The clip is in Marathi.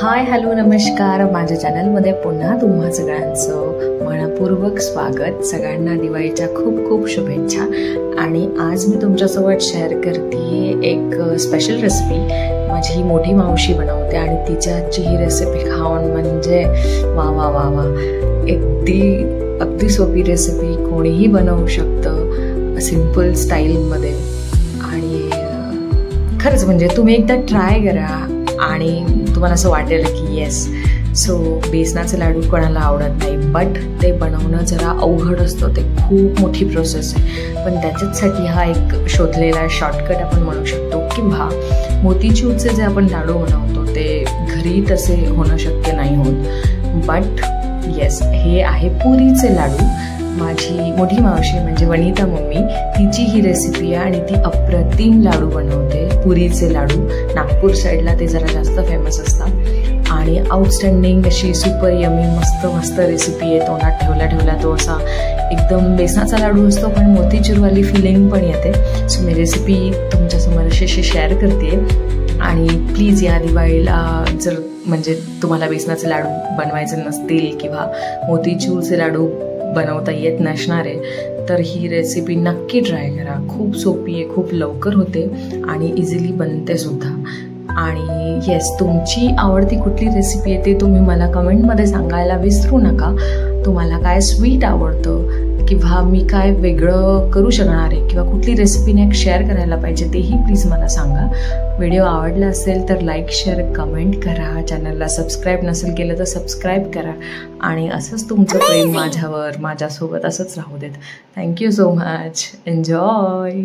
हाय हॅलो नमस्कार, माझ्या चॅनलमध्ये पुन्हा तुम्हा सगळ्यांचं मनपूर्वक स्वागत। सगळ्यांना दिवाळीच्या खूप खूप शुभेच्छा। आणि आज मी तुमच्यासोबत शेअर करते एक स्पेशल रेसिपी। माझी मोठी मावशी बनवते आणि तिच्या हातची ही रेसिपी खाऊन म्हणजे वा वा वा वा, अगदी सोपी रेसिपी, कोणीही बनवू शकतं सिंपल स्टाईलमध्ये। आणि खरंच म्हणजे तुम्ही एकदा ट्राय करा आणि तुम्हाला असं वाटेल की येस। सो बेसनाचे लाडू कोणाला आवडत नाही, बट ते बनवणं जरा अवघड असतं, ते खूप मोठी प्रोसेस आहे। पण त्याच्यासाठी हा एक शोधलेला शॉर्टकट आपण म्हणू शकतो। किंवा मोतीचूरचे जे आपण लाडू बनवतो ते घरी तसे होणं शक्य नाही होत, बट येस हे आहे पुरीचे लाडू। माझी मोठी मावशी म्हणजे वनिता मम्मी, तिची ही रेसिपी आहे आणि ती अप्रतिम लाडू बनवते, पुरीचे लाडू। नागपूर साईडला ते जरा जास्त फेमस असतात आणि आउटस्टँडिंग अशी सुपर यमी मस्त रेसिपी आहे। तोंडात ठेवल्या तो असा एकदम बेसनाचा लाडू असतो, पण मोतीचूरवाली फिलिंग पण येते। सो मी रेसिपी तुमच्यासमोर अशी शेअर करते। आणि प्लीज या दिवाळीला जर म्हणजे तुम्हाला बेसनाचे लाडू बनवायचे नसतील किंवा मोतीचूरचे लाडू बनवता येत नसणार आहे तर ही रेसिपी नक्की ट्राय करा। खूप सोपी आहे, खूप लवकर होते आणि इझिली बनते सुद्धा। आणि येस, तुमची आवडती कुठली रेसिपी आहे ते तुम्ही मला कमेंटमध्ये सांगायला विसरू नका। तुम्हाला काय स्वीट आवडतं किंवा मी काय वेगळं करू शकणार आहे किंवा कुठली रेसिपी नेक्स्ट शेअर करायला पाहिजे तेही प्लीज मला सांगा। व्हिडिओ आवडला असेल तर लाईक शेअर कमेंट करा, चॅनलला सबस्क्राईब नसेल केलं तर सबस्क्राईब करा आणि असंच तुमचं प्रेम माझ्यासोबत असंच राहू देत। Thank you so much, enjoy.